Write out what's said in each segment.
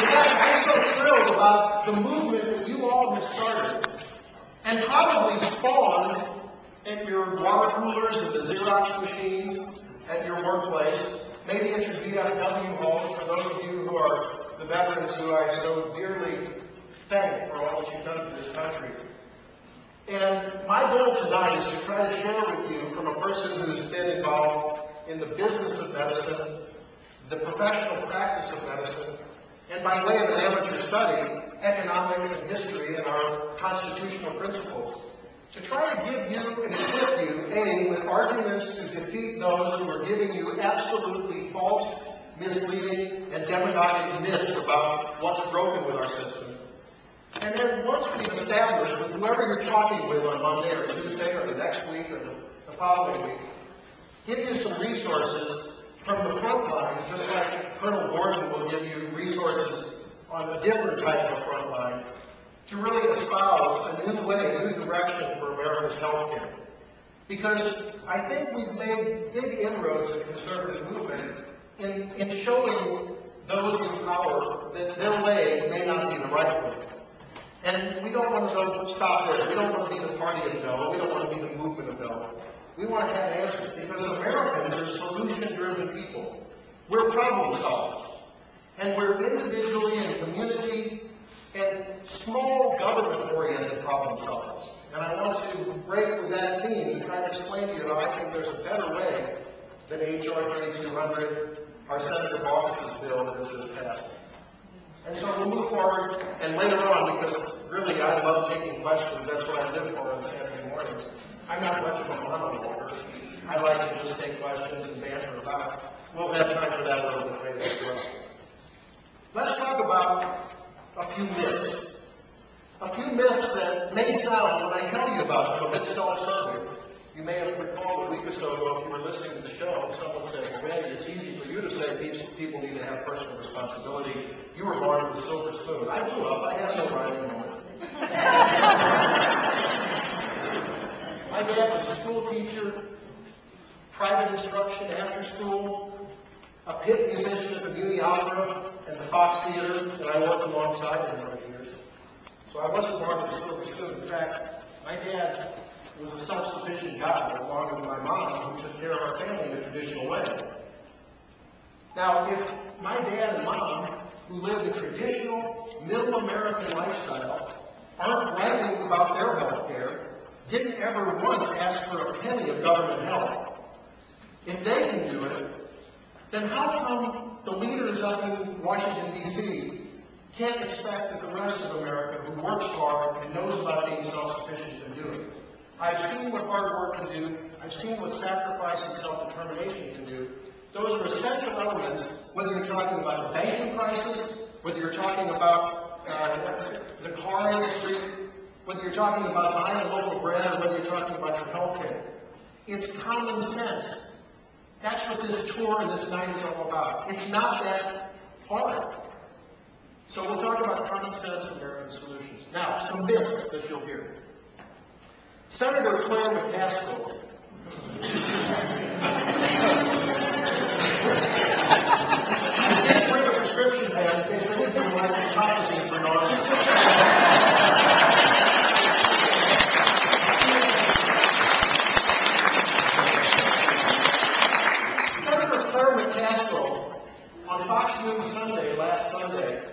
fact, I'm so thrilled about the movement that you all have started and probably spawned at your water coolers and the Xerox machines at your workplace, maybe at your VFW halls for those of you who are the veterans who I so dearly thank for all that you've done for this country. And my goal tonight is to try to share with you, from a person who's been involved in the business of medicine, the professional practice of medicine, and by way of an amateur study, economics and history and our constitutional principles, to try to give you and equip you, A, with arguments to defeat those who are giving you absolutely false, misleading, and demagogic myths about what's broken with our system. And then once we've established with whoever you're talking with on Monday or Tuesday or the next week or the following week, give you some resources from the front lines, just like Colonel Gordon will give you resources on a different type of front line, to really espouse a new way, a new direction for America's health care. Because I think we've made big inroads in the conservative movement in showing those in power that their way may not be the right way. And we don't want to go stop there. We don't want to be the party of no. We don't want to be the movement of no. We want to have answers because Americans are solution-driven people. We're problem solvers. And we're individually and community and small government-oriented problem solvers. And I want to break with that theme and try to explain to you how I think there's a better way than H.R. 3200, our Senator Baucus's bill that was just passed. And so we'll move forward, and later on, because really I love taking questions, that's what I live for on Saturday mornings. I'm not much of a monologuer. I like to just take questions and banter about. We'll have time for that a little bit later as well. Let's talk about a few myths. A few myths that may sound, when I tell you about them, a bit self-serving. You may have recalled a week or so ago, if you were listening to the show, someone said, Randy, it's easy for you to say these people need to have personal responsibility. You were born with a silver spoon. I grew up. I had no rhyming moment. My dad was a school teacher, private instruction after school, a pit musician at the Beauty Opera and the Fox Theater, and I worked alongside him in those years. So I wasn't born with a silver spoon. In fact, my dad was a self-sufficient guy, along with my mom, who took care of our family in a traditional way. Now, if my dad and mom, who lived a traditional, middle American lifestyle, aren't bragging about their health care, didn't ever once ask for a penny of government help, if they can do it, then how come the leaders up in Washington, D.C. can't expect that the rest of America, who works hard and knows about being self-sufficient, can do it? I've seen what hard work can do. I've seen what sacrifice and self-determination can do. Those are essential elements, whether you're talking about the banking crisis, whether you're talking about the car industry, whether you're talking about buying a loaf of bread, or whether you're talking about your health care. It's common sense. That's what this tour and this night is all about. It's not that hard. So we'll talk about common sense American solutions. Now, some myths that you'll hear. Senator Claire McCaskill. I did bring a prescription pad in case anybody wants some Topazine for nausea. Senator Claire McCaskill on Fox News Sunday, last Sunday,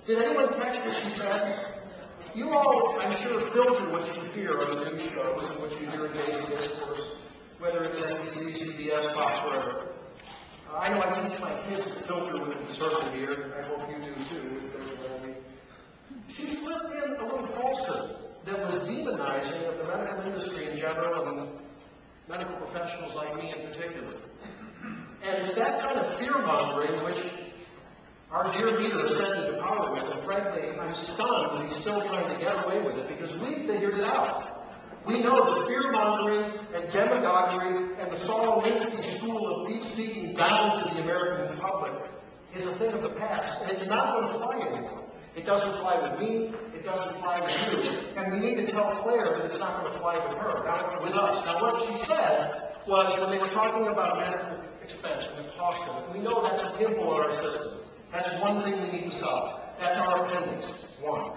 did anyone catch what she said? You all, I'm sure, filter what you hear on the news shows and what you hear in daily discourse, whether it's NBC, CBS, Fox, wherever. I know I teach my kids to filter with a conservative ear. I hope you do too. She slipped in a little falsehood that was demonizing of the medical industry in general and medical professionals like me in particular. And it's that kind of fear-mongering which our dear leader ascended to power with, and frankly, I'm stunned that he's still trying to get away with it because we figured it out. We know that fear-mongering and demagoguery and the Saul Alinsky school of speaking down to the American public is a thing of the past, and it's not going to fly anymore. It doesn't fly with me, it doesn't fly with you, and we need to tell Claire that it's not going to fly with her, not with us. Now, what she said was when they were talking about medical expense and the cost of it, we know that's a pimple in our system. That's one thing we need to solve. That's our appendix 1.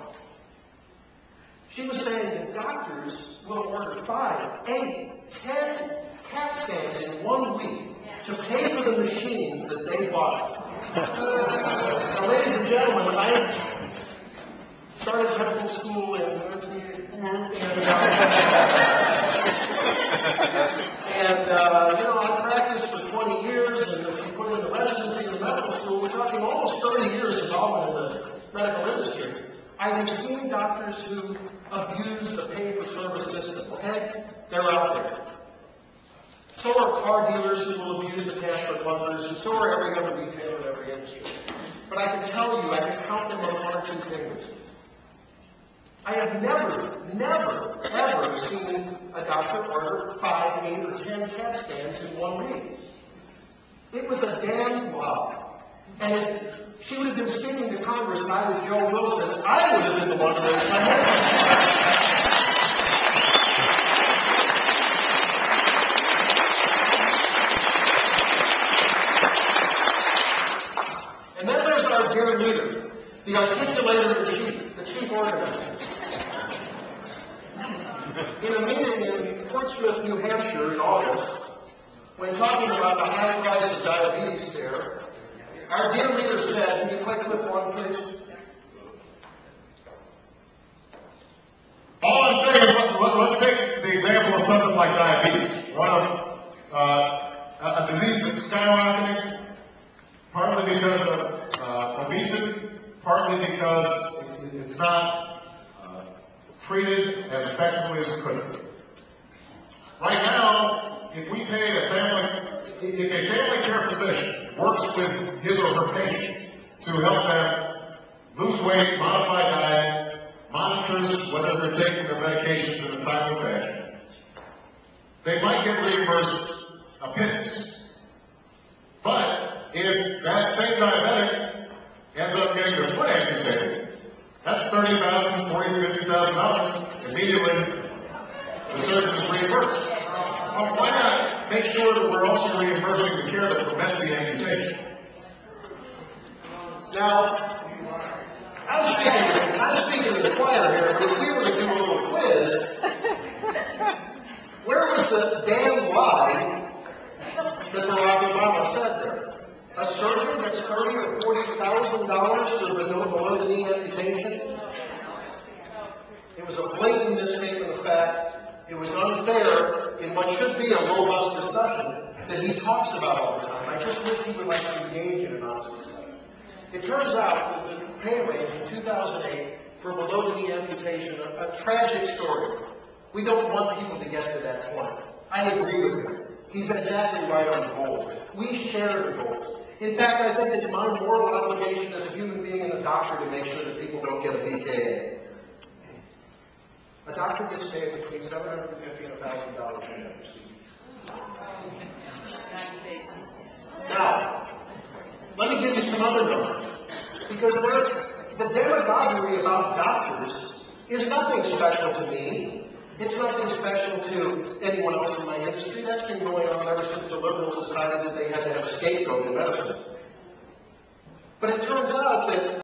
She was saying that doctors will order 5, 8, 10 CAT scans in 1 week to pay for the machines that they bought. Now, ladies and gentlemen, I started medical school in 1984, and I practiced for 20 years, and if you put in the residency in medical school, we're talking almost 30 years involvement in the medical industry. I have seen doctors who abuse the pay-for-service system, okay? They're out there. So are car dealers who will abuse the cash for clunkers, and so are every other retailer in every industry. But I can tell you, I can count them on 1 or 2 fingers. I have never, ever seen a doctor order 5, 8, or 10 CAT scans in 1 week. It was a damn lie. And if she would have been speaking to Congress and I was Joe Wilson, I would have been the one to raise my hand. And then there's our dear leader, the articulator-in-chief, the chief organizer. In a meeting in Portsmouth, New Hampshire in August, when talking about the high price of diabetes care, our dear leader said, can you click clip 1, please? All I'm saying is, let's take the example of something like diabetes. One of a disease that's skyrocketing, partly because of obesity, partly because it's not treated as effectively as it could be. Right now, if we pay if a family care physician works with his or her patient to help them lose weight, modify diet, monitors whether they're taking their medications in a timely fashion, they might get reimbursed a pittance. But if that same diabetic ends up getting their foot amputated, that's $30,000, $40,000, $50,000 immediately. The surgeon is reimbursed. Well, why not make sure that we're also reimbursing the care that prevents the amputation? Now, I'm speaking to the choir here, but if we were to do a little quiz, where was the damn lie that Barack Obama said there? A surgeon gets $30,000 or $40,000 for below-the-knee amputation? It was a blatant misstatement of fact. It was unfair in what should be a robust discussion that he talks about all the time. I just wish he would like to engage in an honest discussion. It turns out that the pay range in 2008 for below-the-knee amputation, a tragic story. We don't want people to get to that point. I agree with him. He's exactly right on the goals. We share the goals. In fact, I think it's my moral obligation as a human being and a doctor to make sure that people don't get a BKA. A doctor gets paid between $750 and $1,000 in that procedure. Now, let me give you some other numbers. Because the demagoguery about doctors is nothing special to me. It's nothing special to anyone else in my industry. That's been going on ever since the liberals decided that they had to have a scapegoat in medicine. But it turns out that